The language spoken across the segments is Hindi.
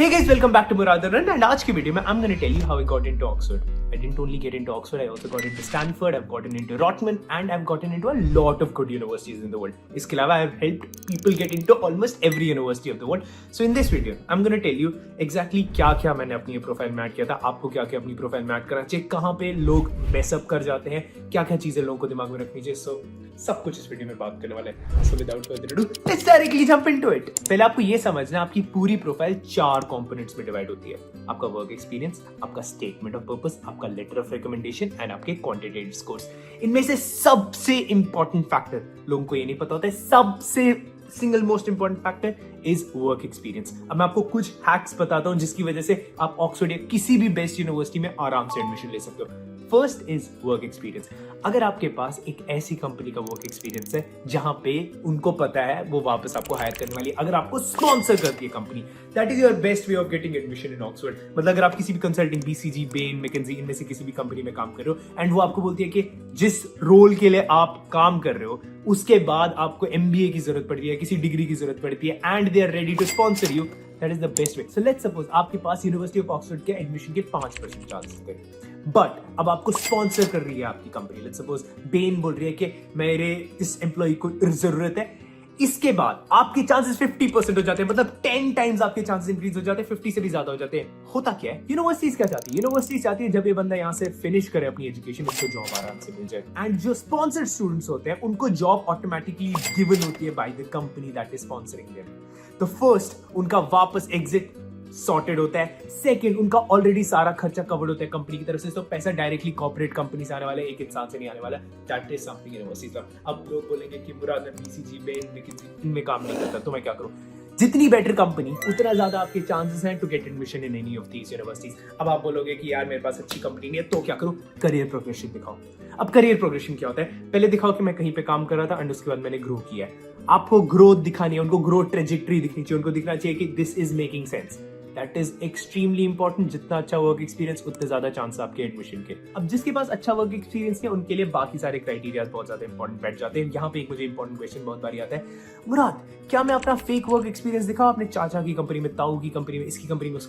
Hey guys, welcome back to Murad Run, and आज की वीडियो में I'm gonna tell you how I got into Oxford. I didn't only get into Oxford, I also got into Stanford, I've gotten into Rotman, and I've gotten into a lot of good universities in the world. इसके अलावा I've helped people get into almost every university of the world. So in this video, I'm gonna tell you exactly क्या-क्या मैंने अपनी प्रोफाइल में ऐड किया था, आपको क्या-क्या अपनी प्रोफाइल में ऐड करना चाहिए, कहाँ पे लोग मेसअप कर जाते हैं, क्या-क्या चीजें लोगों को दिमाग में रखनी चाहिए. So सब कुछ इस वीडियो में बात करने वाले हैं. So without further ado, let's directly jump into it. पहले आपको ये समझना है आपकी पूरी प्रोफाइल 4 कंपोनेंट्स में डिवाइड होती है. आपका वर्क एक्सपीरियंस, आपका स्टेटमेंट ऑफ पर्पस, आपका लेटर ऑफ रिकमेंडेशन एंड आपके क्वांटिटेटिव स्कोर्स. इनमें से सबसे इंपॉर्टेंट फैक्टर लोगों को ये नहीं पता होता है, सबसे single most important factor is work experience. अब मैं आपको कुछ हैक्स बताता हूं जिसकी वजह से आप ऑक्सफोर्ड या किसी भी बेस्ट यूनिवर्सिटी में आराम से एडमिशन ले सकते हो. First is work experience. अगर आपके पास एक ऐसी कंपनी का वर्क एक्सपीरियंस है जहां पे उनको पता है वो वापस आपको हायर करने वाली है, अगर आपको स्पॉन्सर करती है company, that is your best way of getting admission in Oxford. मतलब अगर आप किसी भी कंसल्टिंग, बीसीजी, बेन, मैकेंजी, इनमें से किसी भी कंपनी में काम कर रहे हो एंड वो आपको बोलती है कि जिस रोल के लिए आप काम कर रहे हो उसके बाद आपको एमबीए की जरूरत पड़ती है, किसी डिग्री की जरूरत पड़ती है and they are ready to sponsor you, that is the best way. So let's suppose आपके पास यूनिवर्सिटी ऑफ ऑक्सफोर्ड के एडमिशन के 5% चांसेस थे, बट अब आपको स्पॉन्सर कर रही है आपकी कंपनी. लेट्स सपोज बेन बोल रही है कि मेरे इस एम्प्लॉय को जरूरत है, इसके बाद आपके चांसेस 50% हो जाते हैं, मतलब 10 टाइम्स आपके चांसेस इंक्रीज हो जाते हैं, 50 से भी ज्यादा हो जाते हैं. होता क्या है, यूनिवर्सिटीज क्या चाहती है? यूनिवर्सिटीज चाहती है जब ये बंदा यहाँ से फिनिश करे अपनी एजुकेशन, उसको जॉब आराम से मिल जाए. एंड जो स्पॉन्सर्ड स्टूडेंट्स होते हैं उनको जॉब ऑटोमेटिकली गिवन होती है by the company that is sponsoring them. तो फर्स्ट उनका वापस एग्जिट सॉर्टेड होता है. सेकंड, उनका ऑलरेडी सारा खर्चा कवर्ड होता है कंपनी की तरफ से, तो पैसा डायरेक्टली कॉर्पोरेट कंपनी से आने वाला है, एक इंसान से नहीं आने वाला. That is something university. अब लोग बोलेंगे कि मुराद मैं बीसीजी, बेन, मैकेंजी इनमें काम नहीं करता, तो मैं क्या करूं? जितनी बेटर कंपनी उतना ज्यादा आपके चांसेस हैं to get admission in any of these universities. अब आप बोलोगे कि यार मेरे पास अच्छी कंपनी नहीं है, तो क्या करूं? करियर प्रोग्रेशन दिखाओ. अब करियर प्रोग्रेशन क्या होता है? पहले दिखाओ कि मैं कहीं पे काम कर रहा था एंड उसके बाद मैंने ग्रो किया है. आपको ग्रोथ दिखानी है, उनको ग्रोथ ट्रेजेक्टरी दिखनी चाहिए, उनको दिखना चाहिए कि this is making sense. That is extremely important. जितना अच्छा वर्क एक्सपीरियंस उतने ज्यादा चांस आपके एडमिशन के. अब जिसके पास अच्छा वर्क एक्सपीरियंस है उनके लिए बाकी सारे क्राइटेरियाज बहुत ज्यादा इंपॉर्टेंट बैठ जाते हैं. यहाँ पे एक मुझे इंपॉर्टेंट क्वेश्चन बहुत बारी आता है, मुराद क्या मैं अपना फेक वर्क एक्सपीरियंस दिखाऊं अपने चाचा की कंपनी में, ताऊ की कंपनी में, इसकी कंपनी में?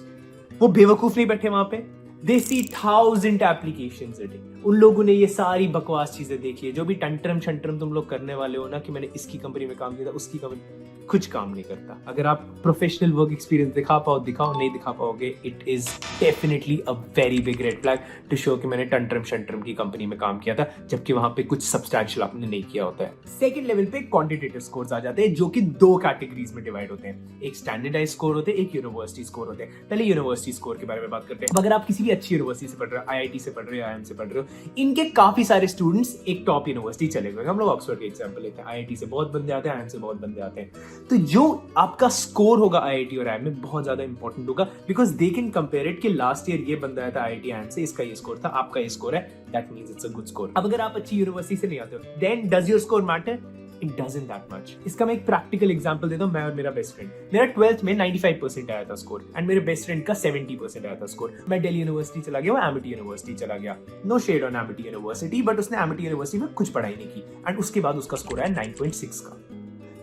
वो बेवकूफ नहीं बैठे वहां पे, दे सी 1000 एप्लीकेशंस अ डे. उन लोगों ने ये सारी बकवास चीजें देखी है. जो भी टंटरम शंटरम तुम लोग करने वाले हो ना कि मैंने इसकी कंपनी में काम किया था, उसकी कंपनी, कुछ काम नहीं करता. अगर आप प्रोफेशनल वर्क एक्सपीरियंस दिखाओ, नहीं दिखा पाओगे, it is definitely a very big red flag to show कि मैंने टंटरम शंटरम की कंपनी में काम किया था, जबकि वहां पे कुछ सब्सटैंशियल आपने नहीं किया होता है. सेकंड लेवल पे क्वांटिटेटिव स्कोर्स आ जाते हैं, जो कि 2 कैटेगरीज में डिवाइड होते हैं. एक स्टैंडर्डाइज्ड स्कोर होते हैं, एक यूनिवर्सिटी स्कोर होते हैं. पहले यूनिवर्सिटी स्कोर के बारे में बात करते हैं. अगर आप किसी भी अच्छी यूनिवर्सिटी से पढ़ रहे हो, आईआईटी से पढ़ रहे हो, आईआईएम से पढ़ रहे हो, इनके काफी सारे स्टूडेंट्स एक टॉप यूनिवर्सिटी चले गए. हम लोग ऑक्सफोर्ड के एग्जांपल लेते हैं. आईआईटी से बहुत बंदे आते हैं, आईआईएम से बहुत बंदे आते हैं. तो जो आपका स्कोर होगा आईआईटी और आईआईएम में बहुत ज्यादा इंपॉर्टेंट होगा, because they can compare it कि लास्ट ईयर ये बंदा आया था आईआईटी आईआईएम से, इसका ये स्कोर था, आपका ये स्कोर है, that means it's a good score. अब अगर आप अच्छी यूनिवर्सिटी से नहीं आते हो, then does your score matter? It doesn't that much. इसका मैं एक प्रैक्टिकल एग्जांपल देता हूं. मैं और मेरा बेस्ट फ्रेंड, मेरा 12th में 95% आया था स्कोर एंड मेरे बेस्ट फ्रेंड का 70% आया था स्कोर. मैं दिल्ली यूनिवर्सिटी चला गया, वो एमिटी यूनिवर्सिटी चला गया. No shade on Amity university, but उसने एमिटी यूनिवर्सिटी में कुछ पढ़ाई नहीं की एंड उसके बाद उसका स्कोर आया 9.6 का.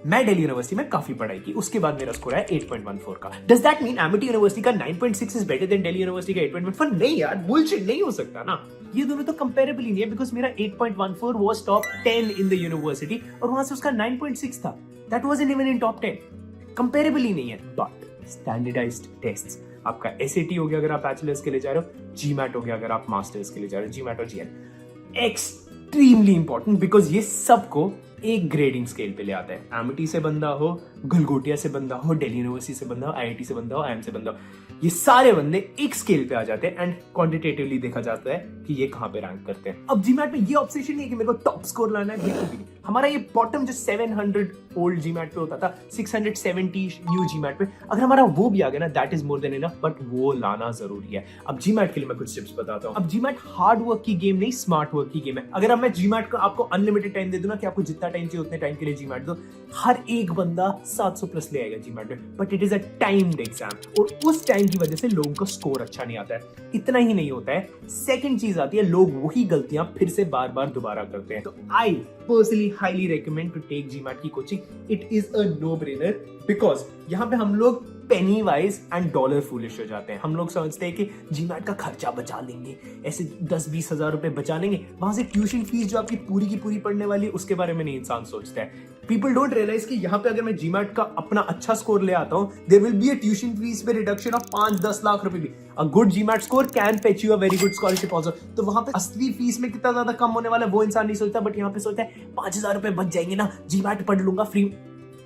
मैं दिल्ली यूनिवर्सिटी में काफी पढ़ाई की, उसके बाद मेरा स्कोर है 8.14 का. Does that mean Amity university का 9.6 is better than Delhi university का 8.14? नहीं यार, बुलशिट, नहीं हो सकता ना. ये दोनों तो कंपेरेबल ही नहीं है, बिकॉज मेरा 8.14 was top 10 in the university और वहां से उसका 9.6 था. That wasn't even in top 10. Comparable ही नहीं है. बट स्टैंडर्डाइज्ड टेस्ट्स, आपका एसएटी हो गया अगर आप बैचलर्स के लिए जा रहे हो, जीमैट हो गया अगर आप मास्टर्स के लिए जा रहे हो, जीमैट और जीएल, एक्सट्रीमली इंपॉर्टेंट, बिकॉज ये सबको एक ग्रेडिंग स्केल पे ले आता है. एमिटी से बंदा हो, गलगोटिया से बंदा हो, दिल्ली यूनिवर्सिटी से बंदा हो, आईआईटी से बंदा हो, आईएम से बंदा हो, ये सारे बंदे एक स्केल पे आ जाते हैं एंड क्वांटिटेटिवली देखा जाता है कि ये कहां पे रैंक करते हैं. अब जीमैट में ये ऑब्सेशन नहीं है कि मेरे को टॉप स्कोर लाना है, बिल्कुल भी नहीं. हमारा ये बॉटम जो 700 ओल्ड जीमैट पे होता था, 670 न्यू जीमैट पे, अगर हमारा वो भी आ गया ना, that is more than enough, but वो लाना जरूरी है. अब जीमैट के लिए मैं कुछ टिप्स बताता हूँ. अब जीमैट हार्ड वर्क की गेम नहीं, स्मार्ट वर्क की गेम है. अगर अब मैं जीमैट को आपको अनलिमिटेड टाइम दे दूं ना कि आपको जितना टाइम चाहिए उतने टाइम के लिए जीमैट दो, हर एक बंदा 700 प्लस ले आएगा जीमैट में, but it is a timed exam और उस टाइम की वजह से लोगों का स्कोर अच्छा नहीं आता है. इतना ही नहीं होता है, सेकंड चीज आती है, लोग वही गलतियां फिर से बार बार दोबारा करते हैं. तो I personally highly recommend to take GMAT की coaching. It is a no brainer, because यहाँ पे हम लोग penny wise and dollar foolish हो जाते हैं। हम लोग समझते हैं कि जीमैट का खर्चा बचा लेंगे, ऐसे 10-20 हजार रुपए बचा लेंगे, वहां से ट्यूशन फीस जो आपकी पूरी की पूरी पढ़ने वाली है उसके बारे में नहीं इंसान सोचता है। पीपल डोंट रियलाइज कि यहाँ पे अगर मैं जीमैट का अपना अच्छा स्कोर ले आता हूँ, there will be a tuition fee pay reduction of 5-10 lakh रुपए भी। A good GMAT score can fetch you a very good scholarship also. तो वहां पे असली फीस में कितना ज्यादा कम होने वाला है वो इंसान नहीं सोचता, बट यहाँ पे सोचता है 5,000 रुपए बच जाएंगे ना, जीमैट पढ़ लूंगा फ्री।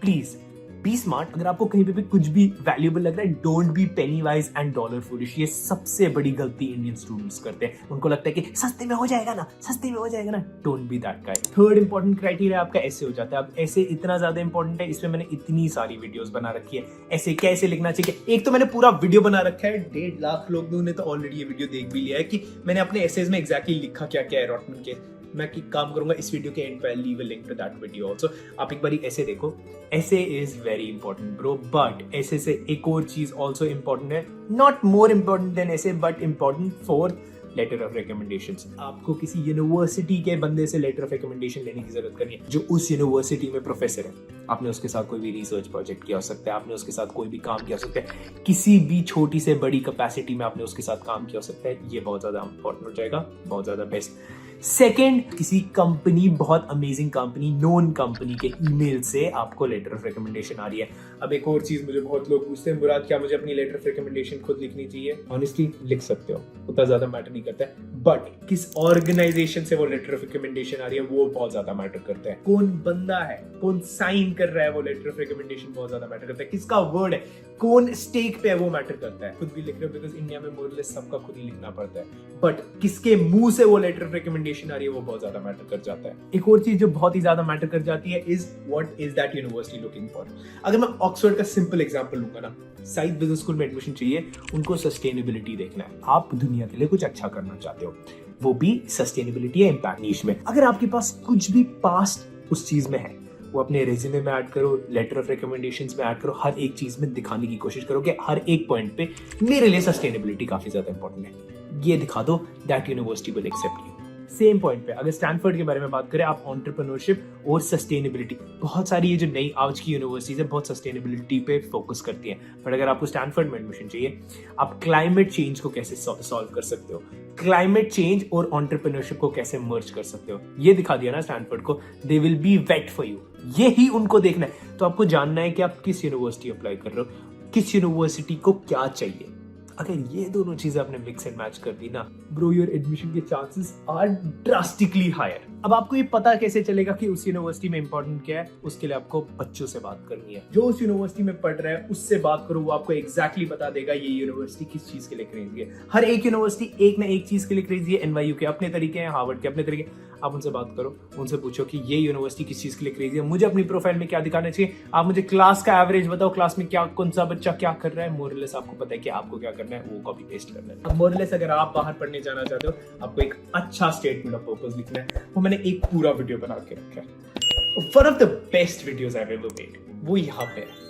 Please be smart. अगर आपको कहीं पे भी कुछ भी वैल्यूएबल लग रहा है, don't be Penney wise and dollar foolish. ये सबसे बड़ी गलती इंडियन स्टूडेंट्स करते हैं। उनको लगता है कि सस्ते में हो जाएगा ना, सस्ते में हो जाएगा ना। Don't be that guy. Third important criteria आपका ऐसे हो जाता है। अब ऐसे इतना ज्यादा इंपॉर्टेंट है, इसमें मैंने इतनी सारी वीडियोस बना रखी है ऐसे कैसे लिखना चाहिए। एक तो मैंने पूरा वीडियो बना रखा है, 1.5 लाख लोगों ने तो ऑलरेडी ये वीडियो देख भी लिया है कि मैंने अपने एसेज में एग्जैक्टली लिखा क्या क्या है रॉटमन के। मैं काम करूंगा इस वीडियो के एंड पे, leave a link to that video also. आप एक बारी ऐसे देखो। Essay is very important bro, but essay से एक और चीज आल्सो इंपॉर्टेंट है, not more important than essay but important. Fourth, letter of recommendations. आपको किसी यूनिवर्सिटी के बंदे से लेटर ऑफ रिकमेंडेशन लेने की जरूरत नहीं है जो उस यूनिवर्सिटी में प्रोफेसर है। आपने उसके साथ कोई भी रिसर्च प्रोजेक्ट किया हो सकता है, आपने उसके साथ कोई भी काम किया हो सकता है, किसी भी छोटी से बड़ी कैपेसिटी में आपने उसके साथ काम किया हो सकता है। ये बहुत ज्यादा इंपॉर्टेंट हो जाएगा, बहुत ज्यादा बेस्ट। सेकेंड, किसी कंपनी, बहुत अमेजिंग कंपनी, नोन कंपनी के ईमेल से आपको लेटर ऑफ रिकमेंडेशन आ रही है। अब एक और चीज मुझे बहुत लोग पूछते हैं, मुराद क्या मुझे अपनी लेटर ऑफ रिकमेंडेशन खुद लिखनी चाहिए? ऑनेस्टली लिख सकते हो, उतना ज्यादा मैटर नहीं करता है, बट किस ऑर्गेनाइजेशन से वो लेटर ऑफ रिकमेंडेशन आ रही है वो बहुत ज्यादा मैटर करता है। कौन बंदा है, कौन साइन कर रहा है वो लेटर ऑफ रिकमेंडेशन बहुत ज्यादा मैटर करता है। किसका वर्ड है, कौन स्टेक पे है वो मैटर करता है। खुद भी लिख रहे हो बिकॉज इंडिया में मोरलेस सबका खुद ही लिखना पड़ता है, बट किसके मुंह से वो लेटर ऑफ रिकमेंडेशन आ रही है वो बहुत ज्यादा मैटर कर जाता है। एक और चीज जो बहुत ही ज्यादा मैटर कर जाती है is what is that university looking for. अगर मैं ऑक्सफोर्ड का सिंपल एग्जांपल लूंगा ना, साइड बिजनेस स्कूल में एडमिशन चाहिए, उनको सस्टेनेबिलिटी देखना है। आप दुनिया के लिए कुछ अच्छा करना चाहते हो, वो भी सस्टेनेबिलिटी या इम्पैक्ट नीश में। अगर आपके पास कुछ भी पास्ट उस चीज में है, वो अपने रेज्यूमे में ऐड करो, लेटर ऑफ रिकमेंडेशंस में ऐड करो, हर एक चीज में दिखाने की कोशिश करो कि हर एक पॉइंट पे मेरे लिए सस्टेनेबिलिटी काफी ज्यादा इंपॉर्टेंट है। ये दिखा दो, that university will accept you. Same point पे अगर स्टैनफोर्ड के बारे में बात करें, आप एंटरप्रेन्योरशिप और सस्टेनेबिलिटी, बहुत सारी ये जो नई आज की यूनिवर्सिटीज है बहुत सस्टेनेबिलिटी पे फोकस करती हैं, बट अगर आपको स्टैनफोर्ड में एडमिशन चाहिए, आप क्लाइमेट चेंज को कैसे सॉल्व कर सकते हो, क्लाइमेट चेंज और एंटरप्रेन्योरशिप को कैसे मर्ज कर सकते हो, ये दिखा दिया ना स्टैनफोर्ड को। They will be wait for you, ये ही उनको देखना है। तो आपको जानना है कि आप किस यूनिवर्सिटी अप्लाई कर रहे हो, किस यूनिवर्सिटी को क्या चाहिए। अगर ये दोनों चीजें आपने मिक्स एंड मैच कर दी ना ब्रो, योर एडमिशन के चांसेस आर ड्रास्टिकली हायर। अब आपको ये पता कैसे चलेगा कि उस यूनिवर्सिटी में इंपॉर्टेंट क्या है? उसके लिए आपको बच्चों से बात करनी है जो उस यूनिवर्सिटी में पढ़ रहा है, उससे बात करो, वो आपको एग्जैक्टली बता देगा ये यूनिवर्सिटी किस चीज के लिए क्रेजी है। हर एक यूनिवर्सिटी एक ना एक चीज के लिए क्रेजी है। एनवाईयू के अपने तरीके हैं, हार्वर्ड के अपने तरीके। आप उनसे बात करो, उनसे पूछो कि ये यूनिवर्सिटी किस चीज के लिए क्रेजी है, मुझे अपनी प्रोफाइल में क्या दिखाना चाहिए। आप मुझे क्लास का एवरेज बताओ, क्लास में क्या कौन सा बच्चा क्या कर रहा है, मोरलेस आपको पता है कि आपको क्या करना है, वो कॉपी पेस्ट करना है। अब मोरलेस अगर आप बाहर पढ़ने जाना चाहते हो, आपको एक अच्छा स्टेटमेंट ऑफ पर्पस लिखना है, वो मैंने एक पूरा वीडियो बना के रखा है। One of the best videos I have ever made वो यहाँ पे है।